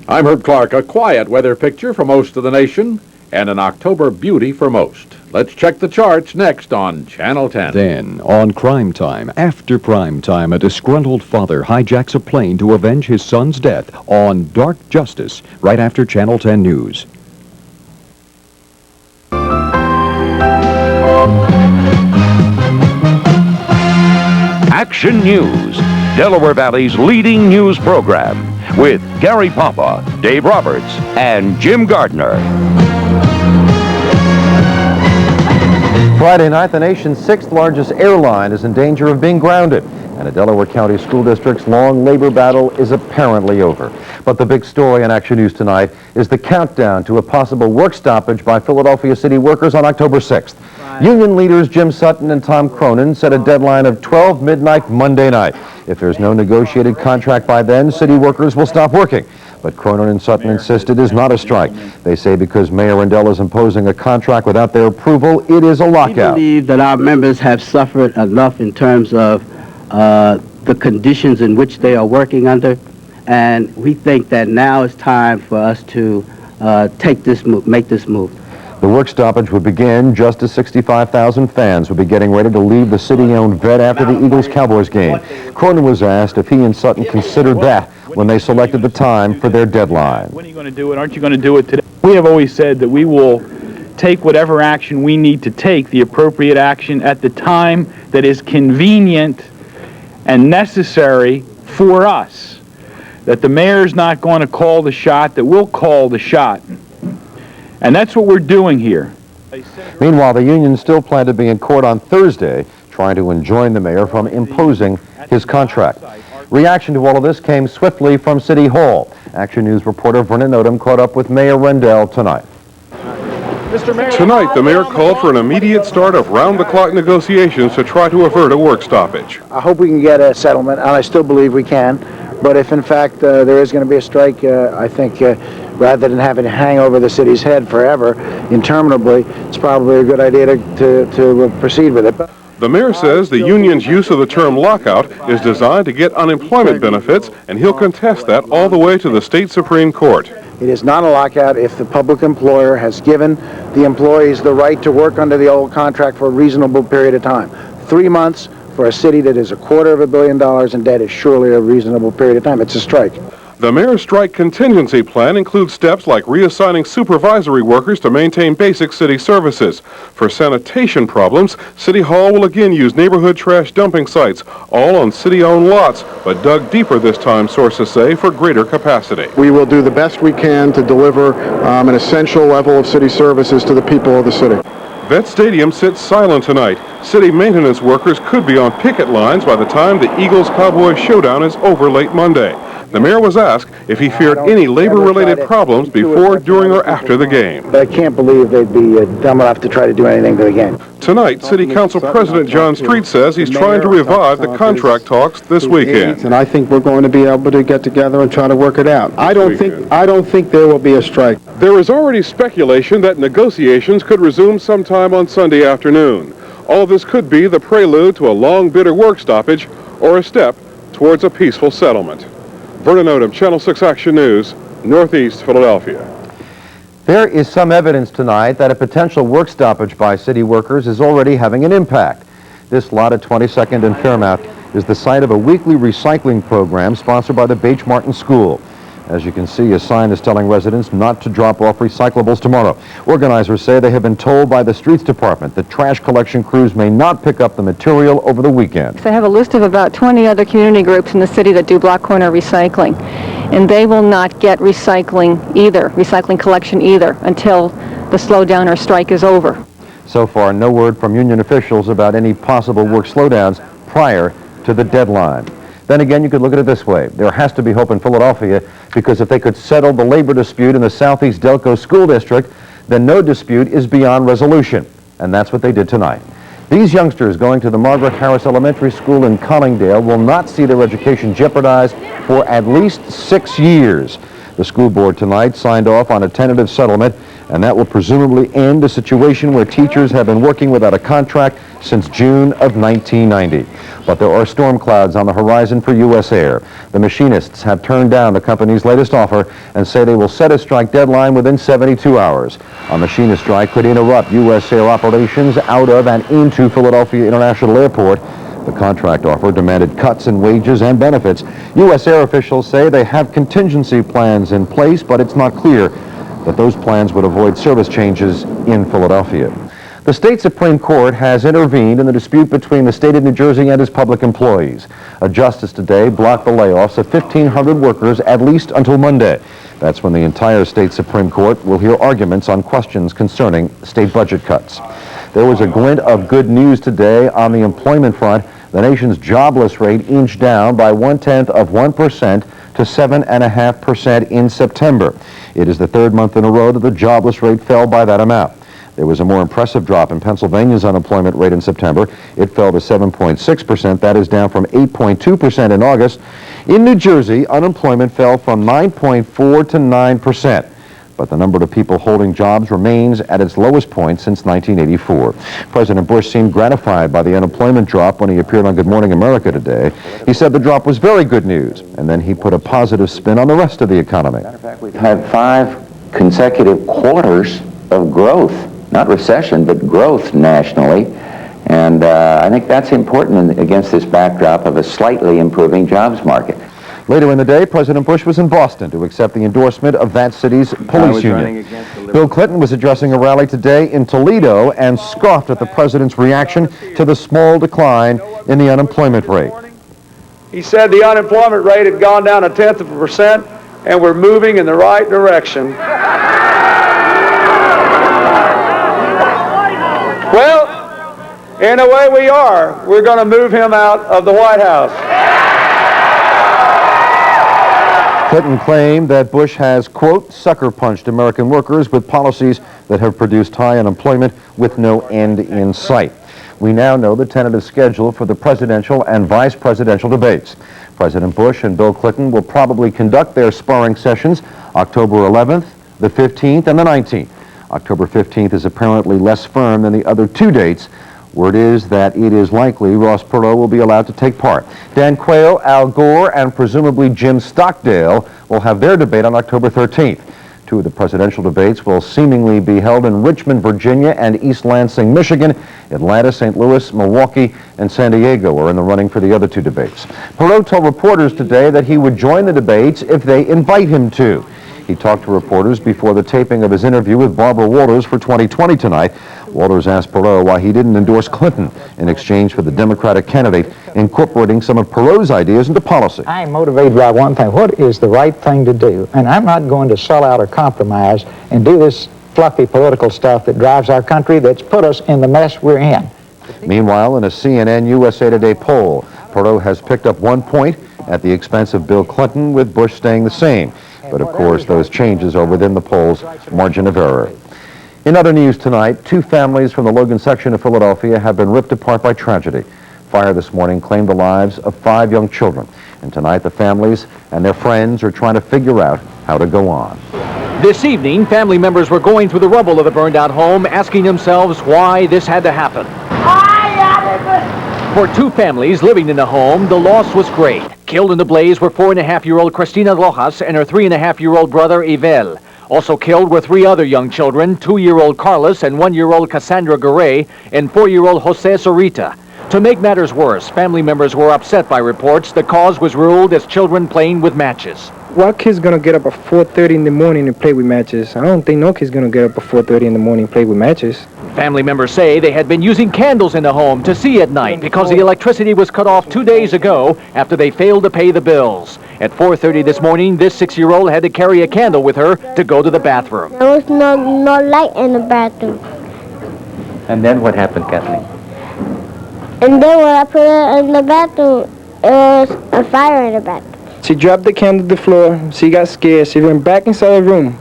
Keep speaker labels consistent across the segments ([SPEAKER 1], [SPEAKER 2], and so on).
[SPEAKER 1] I'm Herb Clark. A quiet weather picture for most of the nation and an October beauty for most. Let's check the charts next on Channel 10.
[SPEAKER 2] Then, on Crime Time, after prime time, a disgruntled father hijacks a plane to avenge his son's death on Dark Justice, right after Channel 10 News.
[SPEAKER 3] Action News, Delaware Valley's leading news program, with Gary Papa, Dave Roberts, and Jim Gardner.
[SPEAKER 4] Friday night, the nation's sixth largest airline is in danger of being grounded, and a Delaware County school district's long labor battle is apparently over. But the big story in Action News tonight is the countdown to a possible work stoppage by Philadelphia city workers on October 6th. Union leaders Jim Sutton and Tom Cronin set a deadline of 12 midnight Monday night. If there's no negotiated contract by then, city workers will stop working. But Cronin and Sutton insist it is not a strike. They say because Mayor Rendell is imposing a contract without their approval, it is a lockout.
[SPEAKER 5] We believe that our members have suffered enough in terms of the conditions in which they are working under, and we think that now is time for us to make this move.
[SPEAKER 4] The work stoppage would begin just as 65,000 fans would be getting ready to leave the city-owned vet after the Eagles-Cowboys game. Cronin was asked if he and Sutton considered that when they selected the time for their deadline.
[SPEAKER 6] When are you going to do it? Aren't you going to do it today? We have always said that we will take whatever action we need to take, the appropriate action at the time that is convenient and necessary for us. That the mayor's not going to call the shot, that we'll call the shot. And that's what we're doing here.
[SPEAKER 4] Meanwhile, the unions still plan to be in court on Thursday, trying to enjoin the mayor from imposing his contract. Reaction to all of this came swiftly from City Hall. Action News reporter Vernon Odom caught up with Mayor Rendell tonight.
[SPEAKER 7] Tonight, the mayor called for an immediate start of round-the-clock negotiations to try to avert a work stoppage.
[SPEAKER 8] I hope we can get a settlement, and I still believe we can. But if, in fact, there is going to be a strike, I think rather than having to hang over the city's head forever, interminably, it's probably a good idea to proceed with it.
[SPEAKER 7] The mayor says the union's use of the term lockout is designed to get unemployment benefits, and he'll contest that all the way to the state Supreme Court.
[SPEAKER 8] It is not a lockout if the public employer has given the employees the right to work under the old contract for a reasonable period of time. 3 months for a city that is $250 million in debt is surely a reasonable period of time. It's a strike.
[SPEAKER 7] The mayor's strike contingency plan includes steps like reassigning supervisory workers to maintain basic city services. For sanitation problems, City Hall will again use neighborhood trash dumping sites, all on city-owned lots, but dug deeper this time, sources say, for greater capacity.
[SPEAKER 9] We will do the best we can to deliver an essential level of city services to the people of the city.
[SPEAKER 7] Vet Stadium sits silent tonight. City maintenance workers could be on picket lines by the time the Eagles-Cowboys showdown is over late Monday. The mayor was asked if he feared any labor-related problems before, during, or after the game.
[SPEAKER 8] But I can't believe they'd be dumb enough to try to do anything to the game.
[SPEAKER 7] Tonight, City Council President John Street says he's trying to revive the contract talks this weekend.
[SPEAKER 9] And I think we're going to be able to get together and try to work it out. I don't think there will be a strike.
[SPEAKER 7] There is already speculation that negotiations could resume sometime on Sunday afternoon. All this could be the prelude to a long, bitter work stoppage or a step towards a peaceful settlement. Vernon Odom, Channel 6 Action News, Northeast Philadelphia.
[SPEAKER 4] There is some evidence tonight that a potential work stoppage by city workers is already having an impact. This lot at 22nd and Fairmount is the site of a weekly recycling program sponsored by the Bache Martin School. As you can see, a sign is telling residents not to drop off recyclables tomorrow. Organizers say they have been told by the Streets Department that trash collection crews may not pick up the material over the weekend.
[SPEAKER 10] I have a list of about 20 other community groups in the city that do block corner recycling, and they will not get recycling collection either, until the slowdown or strike is over.
[SPEAKER 4] So far, no word from union officials about any possible work slowdowns prior to the deadline. Then again, you could look at it this way. There has to be hope in Philadelphia, because if they could settle the labor dispute in the Southeast Delco School District, then no dispute is beyond resolution. And that's what they did tonight. These youngsters going to the Margaret Harris Elementary School in Collingdale will not see their education jeopardized for at least 6 years. The school board tonight signed off on a tentative settlement and that will presumably end a situation where teachers have been working without a contract since June of 1990. But there are storm clouds on the horizon for U.S. Air. The machinists have turned down the company's latest offer and say they will set a strike deadline within 72 hours. A machinist strike could interrupt U.S. Air operations out of and into Philadelphia International Airport. The contract offer demanded cuts in wages and benefits. U.S. Air officials say they have contingency plans in place, but it's not clear that those plans would avoid service changes in Philadelphia. The state Supreme Court has intervened in the dispute between the state of New Jersey and its public employees. A justice today blocked the layoffs of 1,500 workers at least until Monday. That's when the entire state Supreme Court will hear arguments on questions concerning state budget cuts. There was a glint of good news today on the employment front. The nation's jobless rate inched down by 0.1% to 7.5% in September. It is the third month in a row that the jobless rate fell by that amount. There was a more impressive drop in Pennsylvania's unemployment rate in September. It fell to 7.6%. That is down from 8.2% in August. In New Jersey, unemployment fell from 9.4 to 9%. But the number of people holding jobs remains at its lowest point since 1984. President Bush seemed gratified by the unemployment drop when he appeared on Good Morning America today. He said the drop was very good news, and then he put a positive spin on the rest of the economy.
[SPEAKER 11] We've had 5 consecutive quarters of growth, not recession, but growth nationally. And I think that's important against this backdrop of a slightly improving jobs market.
[SPEAKER 4] Later in the day, President Bush was in Boston to accept the endorsement of that city's police union. Bill Clinton was addressing a rally today in Toledo and scoffed at the president's reaction to the small decline in the unemployment rate.
[SPEAKER 12] He said the unemployment rate had gone down 0.1%, and we're moving in the right direction. Well, in a way we are. We're going to move him out of the White House.
[SPEAKER 4] Clinton claimed that Bush has, quote, sucker punched American workers with policies that have produced high unemployment with no end in sight. We now know the tentative schedule for the presidential and vice presidential debates. President Bush and Bill Clinton will probably conduct their sparring sessions October 11th, the 15th, and the 19th. October 15th is apparently less firm than the other 2 dates. Word is that it is likely Ross Perot will be allowed to take part. Dan Quayle, Al Gore, and presumably Jim Stockdale will have their debate on October 13th. 2 of the presidential debates will seemingly be held in Richmond, Virginia, and East Lansing, Michigan. Atlanta, St. Louis, Milwaukee, and San Diego are in the running for the other 2 debates. Perot told reporters today that he would join the debates if they invite him to. He talked to reporters before the taping of his interview with Barbara Walters for 2020 tonight. Walters asked Perot why he didn't endorse Clinton in exchange for the Democratic candidate incorporating some of Perot's ideas into policy.
[SPEAKER 13] I am motivated by one thing. What is the right thing to do? And I'm not going to sell out or compromise and do this fluffy political stuff that drives our country, that's put us in the mess we're in.
[SPEAKER 4] Meanwhile, in a CNN USA Today poll, Perot has picked up 1 point at the expense of Bill Clinton, with Bush staying the same. But of course, those changes are within the poll's margin of error. In other news tonight, 2 families from the Logan section of Philadelphia have been ripped apart by tragedy. Fire this morning claimed the lives of 5 young children. And tonight, the families and their friends are trying to figure out how to go on.
[SPEAKER 14] This evening, family members were going through the rubble of the burned-out home, asking themselves why this had to happen. For 2 families living in the home, the loss was great. Killed in the blaze were 4.5-year-old Cristina Rojas and her 3.5-year-old brother, Ivel. Also killed were 3 other young children, 2-year-old Carlos and 1-year-old Cassandra Garay and 4-year-old Jose Sorita. To make matters worse, family members were upset by reports the cause was ruled as children playing with matches.
[SPEAKER 15] What kid's gonna get up at 4:30 in the morning and play with matches? I don't think no kid's gonna get up at 4:30 in the morning and play with matches.
[SPEAKER 14] Family members say they had been using candles in the home to see at night because the electricity was cut off 2 days ago after they failed to pay the bills. At 4:30 this morning, this 6-year-old had to carry a candle with her to go to the bathroom.
[SPEAKER 16] There was no light in the bathroom.
[SPEAKER 11] And then what happened, Kathleen?
[SPEAKER 16] And then when I put it in the bathroom, it was a fire in the bathroom.
[SPEAKER 15] She dropped the candle to the floor. She got scared. She went back inside the room.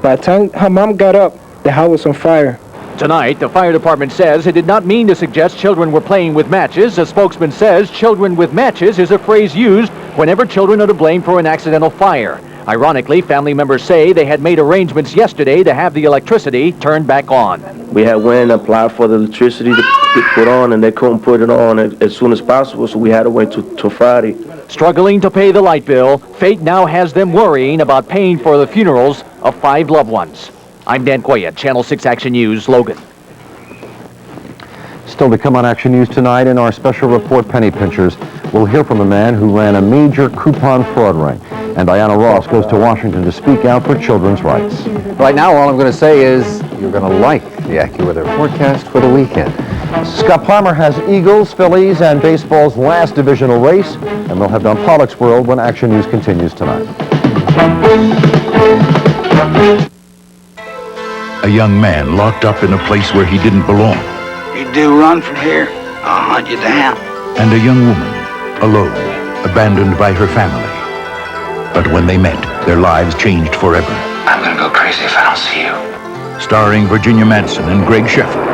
[SPEAKER 15] By the time her mom got up, the house was on fire.
[SPEAKER 14] Tonight, the fire department says it did not mean to suggest children were playing with matches. A spokesman says children with matches is a phrase used whenever children are to blame for an accidental fire. Ironically, family members say they had made arrangements yesterday to have the electricity turned back on.
[SPEAKER 17] We had went and applied for the electricity to get put on, and they couldn't put it on as soon as possible, so we had to wait till Friday.
[SPEAKER 14] Struggling to pay the light bill, fate now has them worrying about paying for the funerals of 5 loved ones. I'm Dan Coyette, Channel 6 Action News, Logan.
[SPEAKER 4] Still to come on Action News tonight in our special report, Penny Pinchers, we'll hear from a man who ran a major coupon fraud ring. And Diana Ross goes to Washington to speak out for children's rights.
[SPEAKER 18] Right now, all I'm going to say is you're going to like the AccuWeather forecast for the weekend.
[SPEAKER 4] Scott Palmer has Eagles, Phillies, and baseball's last divisional race, and we'll have Don Pollock's World when Action News continues tonight.
[SPEAKER 19] A young man locked up in a place where he didn't belong.
[SPEAKER 20] You do run from here, I'll hunt you down.
[SPEAKER 19] And a young woman, alone, abandoned by her family. But when they met, their lives changed forever.
[SPEAKER 20] I'm gonna go crazy if I don't see you.
[SPEAKER 19] Starring Virginia Madsen and Greg Sheffield.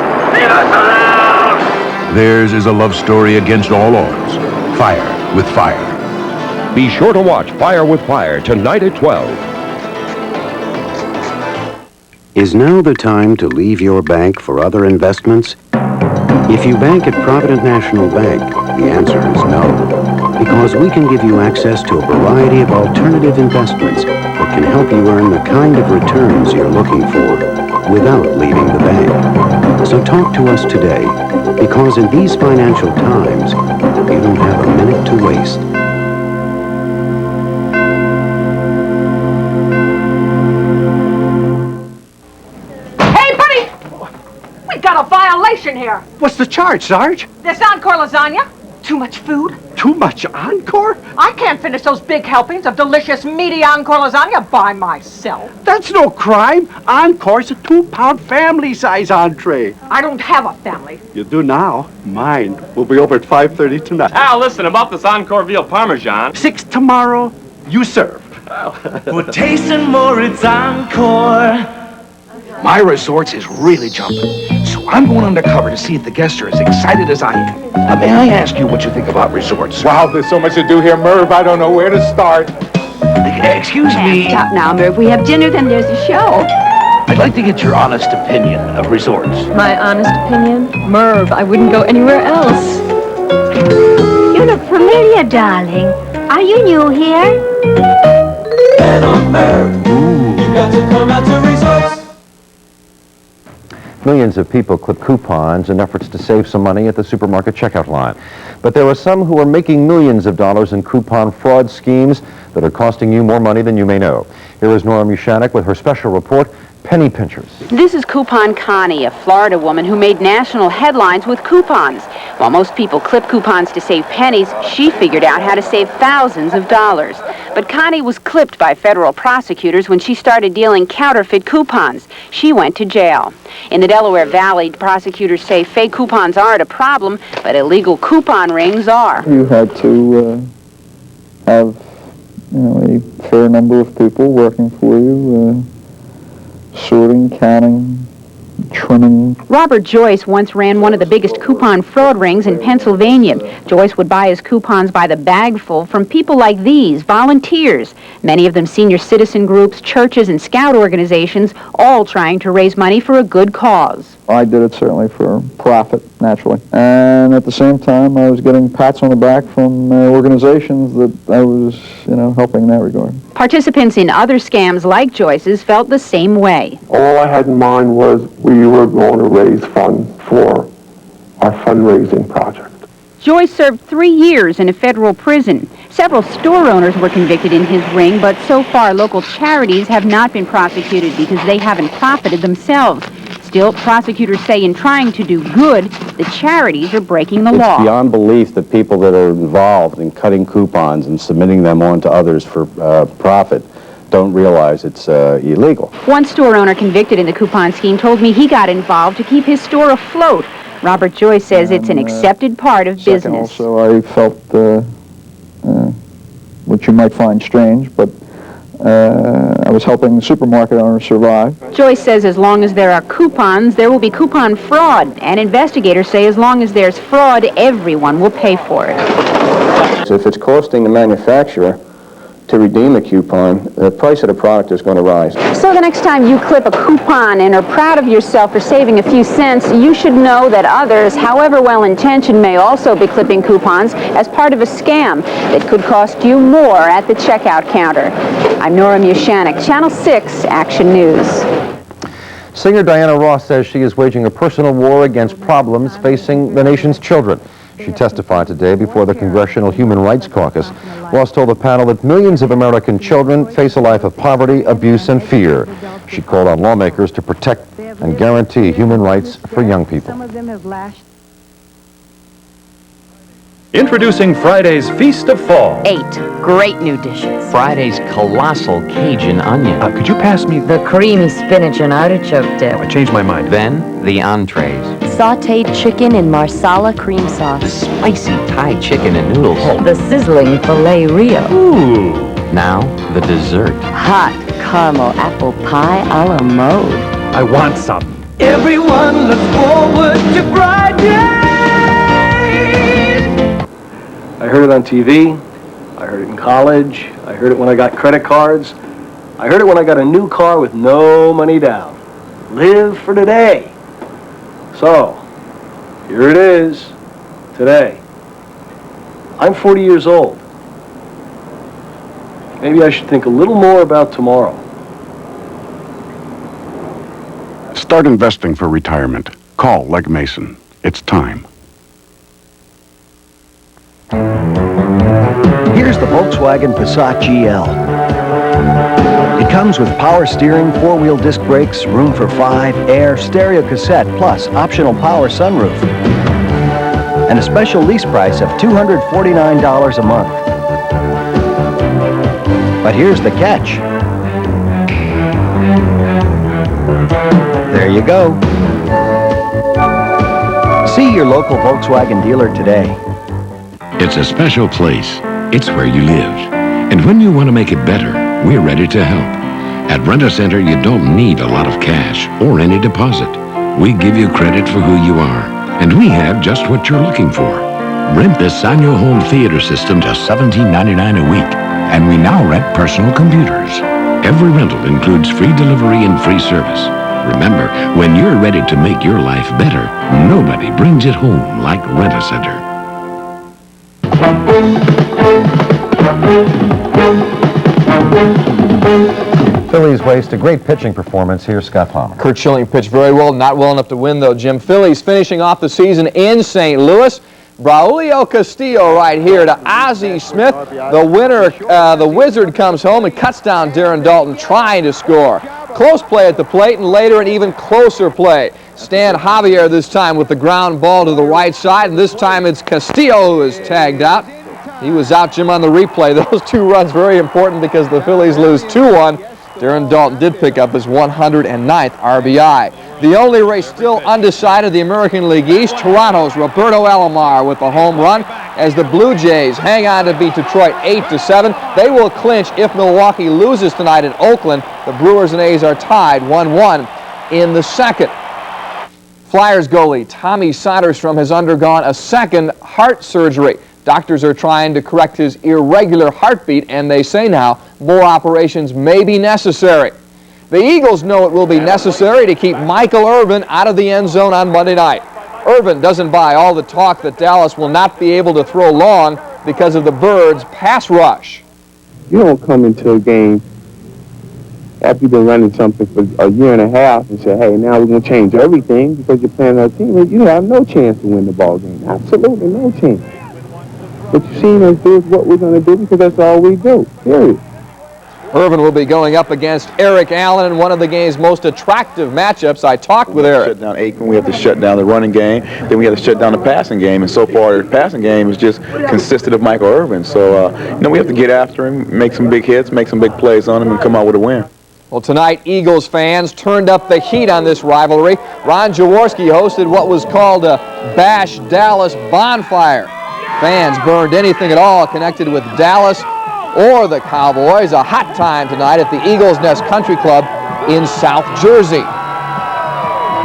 [SPEAKER 19] Theirs is a love story against all odds. Fire with Fire.
[SPEAKER 3] Be sure to watch Fire with Fire tonight at 12.
[SPEAKER 21] Is now the time to leave your bank for other investments? If you bank at Provident National Bank, the answer is no. Because we can give you access to a variety of alternative investments that can help you earn the kind of returns you're looking for without leaving the bank. So talk to us today, because in these financial times, you don't have a minute to waste.
[SPEAKER 22] Got a violation here.
[SPEAKER 23] What's the charge, Sarge?
[SPEAKER 22] This Encore lasagna. Too much food.
[SPEAKER 23] Too much Encore?
[SPEAKER 22] I can't finish those big helpings of delicious, meaty Encore lasagna by myself.
[SPEAKER 23] That's no crime. Encore's a 2-pound family-size entree.
[SPEAKER 22] I don't have a family.
[SPEAKER 23] You do now. Mine will be over at 5:30 tonight.
[SPEAKER 24] Al, listen, about this Encore veal parmesan.
[SPEAKER 23] 6 tomorrow. You serve.
[SPEAKER 25] For tasting more, it's Encore.
[SPEAKER 23] My resorts is really jumping, so I'm going undercover to see if the guests are as excited as I am. May I ask you what you think about resorts?
[SPEAKER 26] Wow, there's so much to do here, Merv. I don't know where to start.
[SPEAKER 23] Excuse me.
[SPEAKER 27] Stop now, Merv. We have dinner, then there's a show.
[SPEAKER 23] I'd like to get your honest opinion of resorts.
[SPEAKER 10] My honest opinion? Merv, I wouldn't go anywhere else.
[SPEAKER 27] You look familiar, darling. Are you new here?
[SPEAKER 25] And on Merv, you got to come out to resorts.
[SPEAKER 4] Millions of people clip coupons in efforts to save some money at the supermarket checkout line. But there are some who are making millions of dollars in coupon fraud schemes that are costing you more money than you may know. Here is Nora Mushanek with her special report, Penny Pinchers.
[SPEAKER 28] This is Coupon Connie, a Florida woman who made national headlines with coupons. While most people clip coupons to save pennies, she figured out how to save thousands of dollars. But Connie was clipped by federal prosecutors when she started dealing counterfeit coupons. She went to jail. In the Delaware Valley, prosecutors say fake coupons aren't a problem, but illegal coupon rings are.
[SPEAKER 29] You had to have a fair number of people working for you, sorting, counting, trimming.
[SPEAKER 28] Robert Joyce once ran one of the biggest coupon fraud rings in Pennsylvania. Joyce would buy his coupons by the bagful from people like these, volunteers, many of them senior citizen groups, churches, and scout organizations, all trying to raise money for a good cause.
[SPEAKER 29] I did it certainly for profit, naturally. And at the same time, I was getting pats on the back from organizations that I was, helping in that regard.
[SPEAKER 28] Participants in other scams like Joyce's felt the same way.
[SPEAKER 30] All I had in mind was we were going to raise funds for our fundraising project.
[SPEAKER 28] Joyce served 3 years in a federal prison. Several store owners were convicted in his ring, but so far local charities have not been prosecuted because they haven't profited themselves. Still, prosecutors say in trying to do good, the charities are breaking the law.
[SPEAKER 31] It's beyond belief that people that are involved in cutting coupons and submitting them on to others for profit don't realize it's illegal.
[SPEAKER 28] One store owner convicted in the coupon scheme told me he got involved to keep his store afloat. Robert Joyce says it's an accepted part of business.
[SPEAKER 29] Also, I felt what you might find strange, but I was helping the supermarket owner survive.
[SPEAKER 28] Joyce says as long as there are coupons, there will be coupon fraud. And investigators say as long as there's fraud, everyone will pay for it.
[SPEAKER 31] So if it's costing the manufacturer
[SPEAKER 1] to redeem the coupon, the price of the product is going to rise.
[SPEAKER 28] So the next time you clip a coupon and are proud of yourself for saving a few cents, you should know that others, however well-intentioned, may also be clipping coupons as part of a scam that could cost you more at the checkout counter. I'm Nora Mushanik, Channel 6 Action News.
[SPEAKER 4] Singer Diana Ross says she is waging a personal war against problems facing the nation's children. She testified today before the Congressional Human Rights Caucus. Ross told the panel that millions of American children face a life of poverty, abuse, and fear. She called on lawmakers to protect and guarantee human rights for young people.
[SPEAKER 2] Some of them have lashed.
[SPEAKER 5] Introducing Friday's Feast of Fall.
[SPEAKER 6] 8 great new dishes.
[SPEAKER 5] Friday's Colossal Cajun Onion. Could you pass me
[SPEAKER 6] The creamy spinach and artichoke dip.
[SPEAKER 5] I changed my mind. Then, the entrees.
[SPEAKER 6] Sautéed chicken in marsala cream sauce.
[SPEAKER 5] The spicy Thai chicken and noodles.
[SPEAKER 6] The sizzling filet Rio.
[SPEAKER 5] Ooh. Now, the dessert.
[SPEAKER 6] Hot caramel apple pie a la mode.
[SPEAKER 5] I want some.
[SPEAKER 25] Everyone looks forward to Friday.
[SPEAKER 7] I heard it on TV, I heard it in college, I heard it when I got credit cards, I heard it when I got a new car with no money down. Live for today. So, here it is, today. I'm 40 years old. Maybe I should think a little more about tomorrow.
[SPEAKER 8] Start investing for retirement. Call Legg Mason. It's time.
[SPEAKER 9] Here's the Volkswagen Passat GL. It comes with power steering, four-wheel disc brakes, room for 5, air, stereo cassette, plus optional power sunroof. And a special lease price of $249 a month. But here's the catch. There you go. See your local Volkswagen dealer today.
[SPEAKER 11] It's a special place. It's where you live. And when you want to make it better, we're ready to help. At Rent-A-Center, you don't need a lot of cash or any deposit. We give you credit for who you are, and we have just what you're looking for. Rent the Sanyo Home Theater System just $17.99 a week, and we now rent personal computers. Every rental includes free delivery and free service. Remember, when you're ready to make your life better, nobody brings it home like Rent-A-Center.
[SPEAKER 4] Phillies waste a great pitching performance. Here's Scott Palmer.
[SPEAKER 12] Curt Schilling pitched very well, not well enough to win though, Jim. Phillies finishing off the season in St. Louis. Braulio Castillo right here to Ozzie Smith. The winner, the Wizard, comes home and cuts down Darren Daulton trying to score. Close play at the plate, and later an even closer play. Stan Javier this time with the ground ball to the right side, and this time it's Castillo who is tagged out. He was out, Jim, on the replay. Those 2 runs very important because the Phillies lose 2-1. Darren Daulton did pick up his 109th RBI. The only race still undecided, the American League East. Toronto's Roberto Alomar with the home run as the Blue Jays hang on to beat Detroit 8-7. They will clinch if Milwaukee loses tonight in Oakland. The Brewers and A's are tied 1-1 in the second. Flyers goalie Tommy Soderstrom has undergone a second heart surgery. Doctors are trying to correct his irregular heartbeat, and they say now more operations may be necessary. The Eagles know it will be necessary to keep Michael Irvin out of the end zone on Monday night. Irvin doesn't buy all the talk that Dallas will not be able to throw long because of the Birds' pass rush.
[SPEAKER 30] You don't come into a game after you've been running something for a year and a half and say, hey, now we're going to change everything because you're playing our team. You have no chance to win the ball game. Absolutely no chance. What you've seen us do is what we're going to do because that's all we do, period.
[SPEAKER 12] Irvin will be going up against Eric Allen in one of the game's most attractive matchups. I talked with Eric.
[SPEAKER 13] Shut down Aikman, we have to shut down the running game, then we have to shut down the passing game, and so far the passing game is just consisted of Michael Irvin. So, we have to get after him, make some big hits, make some big plays on him, and come out with a win.
[SPEAKER 12] Well, tonight, Eagles fans turned up the heat on this rivalry. Ron Jaworski hosted what was called a Bash Dallas Bonfire. Fans burned anything at all connected with Dallas or the Cowboys. A hot time tonight at the Eagles Nest Country Club in South Jersey.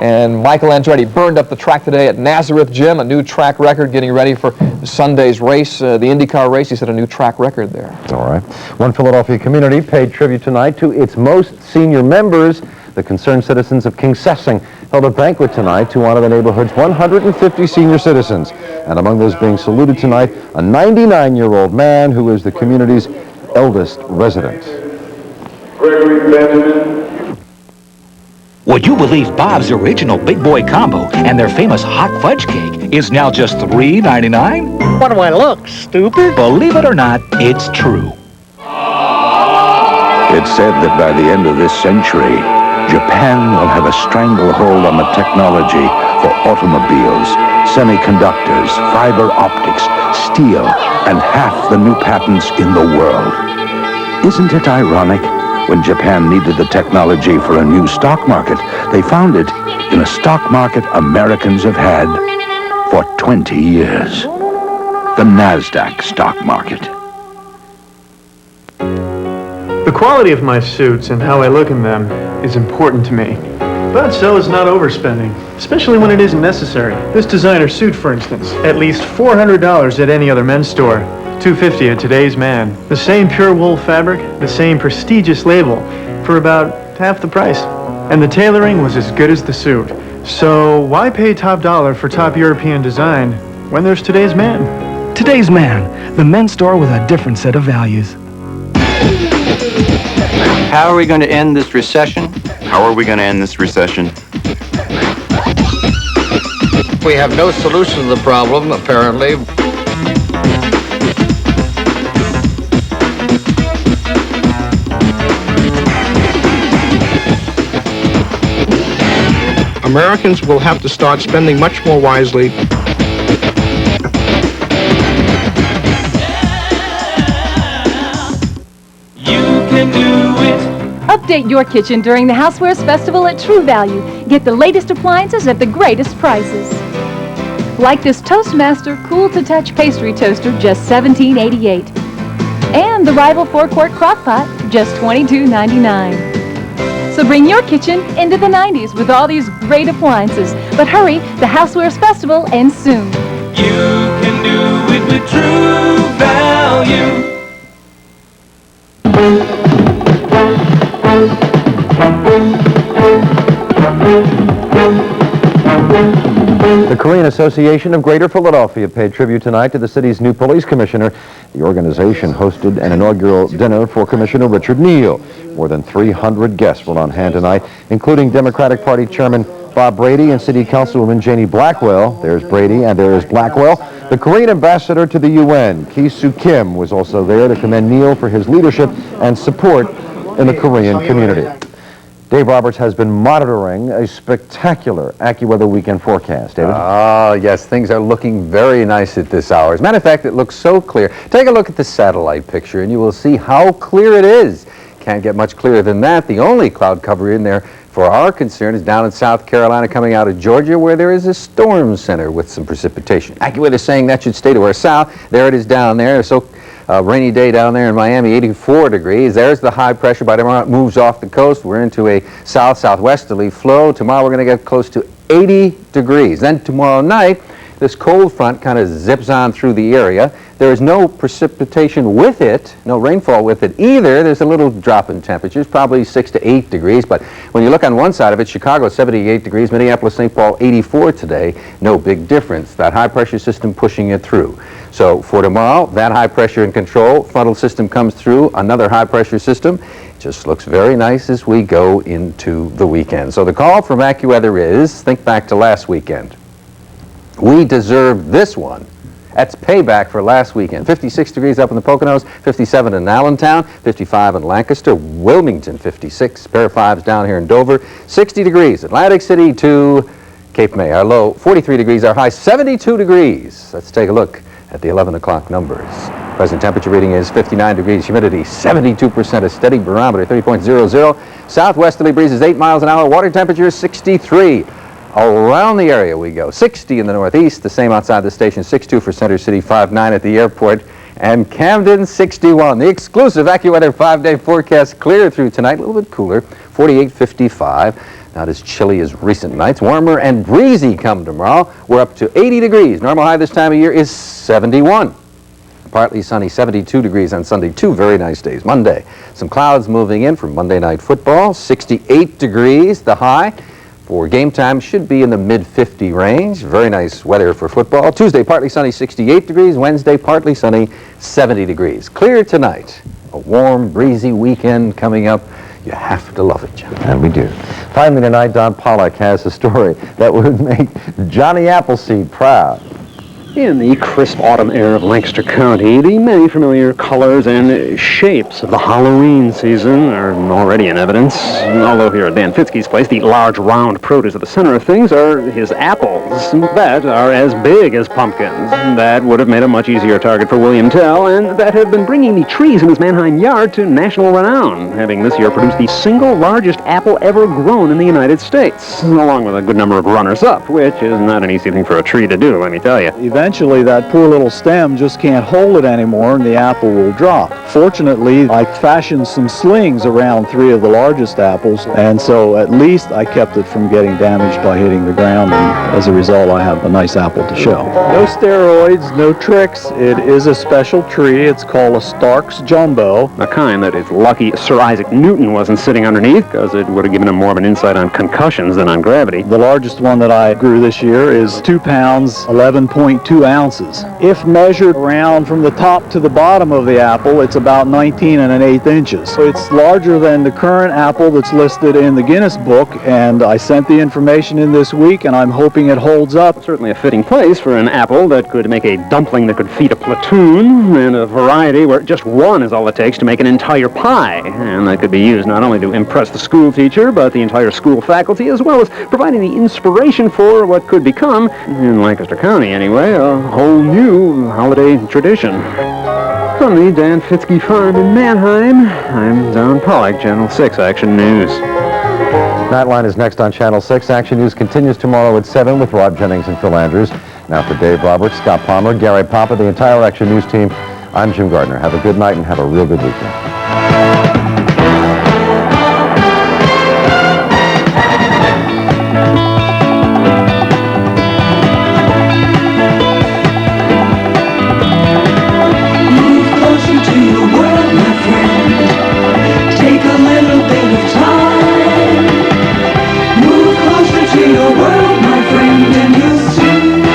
[SPEAKER 12] And Michael Andretti burned up the track today at Nazareth Gym, a new track record, getting ready for Sunday's race, the IndyCar race. He set a new track record there.
[SPEAKER 4] All right. right. One Philadelphia community paid tribute tonight to its most senior members. The concerned citizens of King Sessing held a banquet tonight to honor the neighborhood's 150 senior citizens. And among those being saluted tonight, a 99-year-old man who is the community's eldest resident.
[SPEAKER 23] Would you believe Bob's original Big Boy Combo and their famous hot fudge cake is now just $3.99?
[SPEAKER 2] What do I look, stupid?
[SPEAKER 23] Believe it or not, it's true.
[SPEAKER 3] It's said that by the end of this century, Japan will have a stranglehold on the technology for automobiles, semiconductors, fiber optics, steel, and half the new patents in the world. Isn't it ironic? When Japan needed the technology for a new stock market, they found it in a stock market Americans have had for 20 years. The NASDAQ stock market.
[SPEAKER 14] The quality of my suits and how I look in them is important to me. But so is not overspending, especially when it isn't necessary. This designer suit, for instance, at least $400 at any other men's store. $250 at today's Man. The same pure wool fabric, the same prestigious label, for about half the price. And the tailoring was as good as the suit. So why pay top dollar for top European design when there's today's Man?
[SPEAKER 15] Today's Man, the men's store with a different set of values.
[SPEAKER 16] How are we going to end this recession?
[SPEAKER 17] How are we going to end this recession?
[SPEAKER 18] We have no solution to the problem, apparently.
[SPEAKER 19] Americans will have to start spending much more wisely.
[SPEAKER 20] Update your kitchen during the Housewares Festival at True Value. Get the latest appliances at the greatest prices. Like this Toastmaster Cool to Touch Pastry Toaster, just $17.88. And the Rival 4-quart crock pot, just $22.99. So bring your kitchen into the 90s with all these great appliances. But hurry, the Housewares Festival ends soon.
[SPEAKER 25] You can do it with True Value.
[SPEAKER 4] The Korean Association of Greater Philadelphia paid tribute tonight to the city's new police commissioner. The organization hosted an inaugural dinner for Commissioner Richard Neal. More than 300 guests were on hand tonight, including Democratic Party Chairman Bob Brady and City Councilwoman Janie Blackwell. There's Brady and there is Blackwell. The Korean ambassador to the UN, Ki-Soo Kim, was also there to commend Neal for his leadership and support in the Korean community. Dave Roberts has been monitoring a spectacular AccuWeather weekend forecast. David?
[SPEAKER 21] Yes, things are looking very nice at this hour. As a matter of fact, it looks so clear. Take a look at the satellite picture and you will see how clear it is. Can't get much clearer than that. The only cloud cover in there for our concern is down in South Carolina coming out of Georgia where there is a storm center with some precipitation. AccuWeather is saying that should stay to our south. There it is down there. So rainy day down there in Miami, 84 degrees. There's the high pressure. By tomorrow it moves off the coast. We're into a south-southwesterly flow. Tomorrow we're going to get close to 80 degrees. Then tomorrow night, this cold front kind of zips on through the area. There is no precipitation with it, no rainfall with it either. There's a little drop in temperatures, probably 6 to 8 degrees. But when you look on one side of it, Chicago 78 degrees, Minneapolis, St. Paul 84 today. No big difference. That high pressure system pushing it through. So for tomorrow, that high pressure in control, frontal system comes through, another high pressure system. It just looks very nice as we go into the weekend. So the call from AccuWeather is, think back to last weekend. We deserve this one. That's payback for last weekend. 56 degrees up in the Poconos, 57 in Allentown, 55 in Lancaster, Wilmington 56, pair of fives down here in Dover, 60 degrees, Atlantic City to Cape May. Our low, 43 degrees, our high, 72 degrees. Let's take a look at the 11 o'clock numbers. Present temperature reading is 59 degrees, humidity 72%, a steady barometer 30.00. Southwesterly breeze is 8 miles an hour, water temperature is 63. Around the area we go. 60 in the northeast, the same outside the station, 62 for Center City, 59 at the airport, and Camden 61. The exclusive AccuWeather 5-day forecast clear through tonight, a little bit cooler, 48-55. Not as chilly as recent nights. Warmer and breezy come tomorrow. We're up to 80 degrees. Normal high this time of year is 71. partly sunny, 72 degrees on Sunday. 2 very nice days. Monday, some clouds moving in from Monday Night Football. 68 degrees, the high. For game time, should be in the mid-50 range. Very nice weather for football. Tuesday, partly sunny, 68 degrees. Wednesday, partly sunny, 70 degrees. Clear tonight. A warm, breezy weekend coming up. You have to love it, John.
[SPEAKER 4] And we do. Finally tonight, Don Pollock has a story that would make Johnny Appleseed proud.
[SPEAKER 1] In the crisp autumn air of Lancaster County, the many familiar colors and shapes of the Halloween season are already in evidence. Although here at Dan Fitzke's place, the large round produce at the center of things are his apples that are as big as pumpkins. That would have made a much easier target for William Tell, and that have been bringing the trees in his Mannheim yard to national renown, having this year produced the single largest apple ever grown in the United States, along with a good number of runners-up, which is not an easy thing for a tree to do, let me tell you.
[SPEAKER 2] Eventually, that poor little stem just can't hold it anymore, and the apple will drop. Fortunately, I fashioned some slings around 3 of the largest apples, and so at least I kept it from getting damaged by hitting the ground, and as a result, I have a nice apple to show. No steroids, no tricks. It is a special tree. It's called a Stark's Jumbo.
[SPEAKER 1] A kind that it's lucky Sir Isaac Newton wasn't sitting underneath, because it would have given him more of an insight on concussions than on gravity.
[SPEAKER 2] The largest one that I grew this year is 2 pounds, 11.2 ounces. If measured around from the top to the bottom of the apple, it's about 19 1/8 inches. So it's larger than the current apple that's listed in the Guinness Book, and I sent the information in this week, and I'm hoping it holds up.
[SPEAKER 1] Certainly a fitting place for an apple that could make a dumpling that could feed a platoon, and a variety where just one is all it takes to make an entire pie. And that could be used not only to impress the school teacher, but the entire school faculty, as well as providing the inspiration for what could become, in Lancaster County anyway, a whole new holiday tradition. From the Dan Fitzke Farm in Mannheim, I'm Don Pollock, Channel 6 Action News.
[SPEAKER 4] Nightline is next on Channel 6. Action News continues tomorrow at 7 with Rob Jennings and Phil Andrews. Now for Dave Roberts, Scott Palmer, Gary Papa, the entire Action News team, I'm Jim Gardner. Have a good night and have a real good weekend.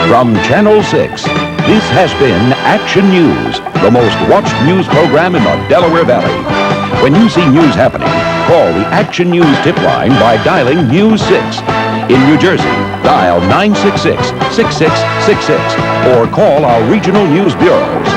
[SPEAKER 3] From Channel 6, this has been Action News, the most watched news program in the Delaware Valley. When you see news happening, call the Action News tip line by dialing News 6. In New Jersey, dial 966-6666 or call our regional news bureaus.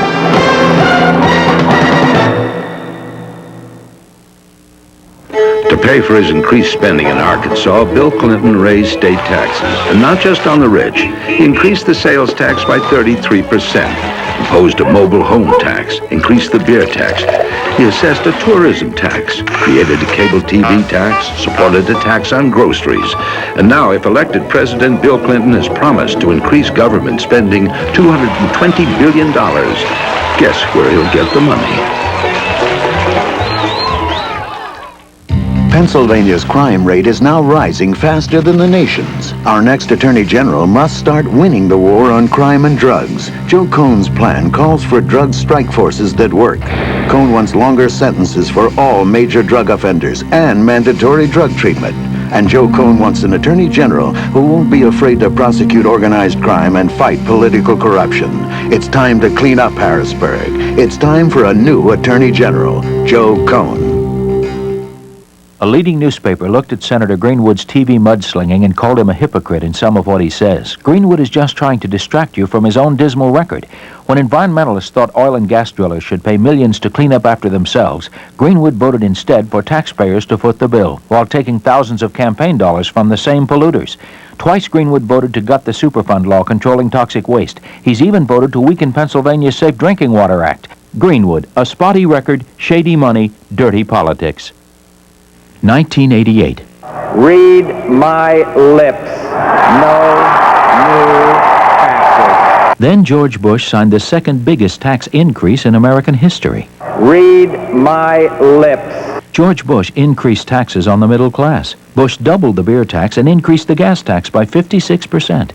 [SPEAKER 3] To pay for his increased spending in Arkansas, Bill Clinton raised state taxes, and not just on the rich. He increased the sales tax by 33%, imposed a mobile home tax, increased the beer tax. He assessed a tourism tax, created a cable TV tax, supported a tax on groceries. And now, if elected president, Bill Clinton has promised to increase government spending $220 billion. Guess where he'll get the money?
[SPEAKER 6] Pennsylvania's crime rate is now rising faster than the nation's. Our next Attorney General must start winning the war on crime and drugs. Joe Cohn's plan calls for drug strike forces that work. Cohn wants longer sentences for all major drug offenders and mandatory drug treatment. And Joe Cohn wants an Attorney General who won't be afraid to prosecute organized crime and fight political corruption. It's time to clean up Harrisburg. It's time for a new Attorney General, Joe Cohn.
[SPEAKER 10] A leading newspaper looked at Senator Greenwood's TV mudslinging and called him a hypocrite in some of what he says. Greenwood is just trying to distract you from his own dismal record. When environmentalists thought oil and gas drillers should pay millions to clean up after themselves, Greenwood voted instead for taxpayers to foot the bill, while taking thousands of campaign dollars from the same polluters. Twice Greenwood voted to gut the Superfund law controlling toxic waste. He's even voted to weaken Pennsylvania's Safe Drinking Water Act. Greenwood, a spotty record, shady money, dirty politics. 1988.
[SPEAKER 22] Read my lips. No new taxes.
[SPEAKER 10] Then George Bush signed the second biggest tax increase in American history.
[SPEAKER 22] Read my lips.
[SPEAKER 10] George Bush increased taxes on the middle class. Bush doubled the beer tax and increased the gas tax by 56%.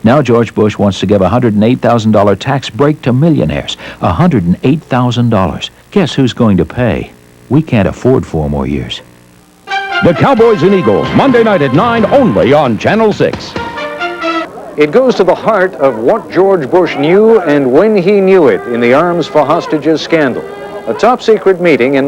[SPEAKER 10] Now George Bush wants to give a $108,000 tax break to millionaires. $108,000. Guess who's going to pay? We can't afford 4 more years.
[SPEAKER 5] The Cowboys and Eagles, Monday night at 9, only on Channel 6.
[SPEAKER 7] It goes to the heart of what George Bush knew and when he knew it in the Arms for Hostages scandal. A top-secret meeting in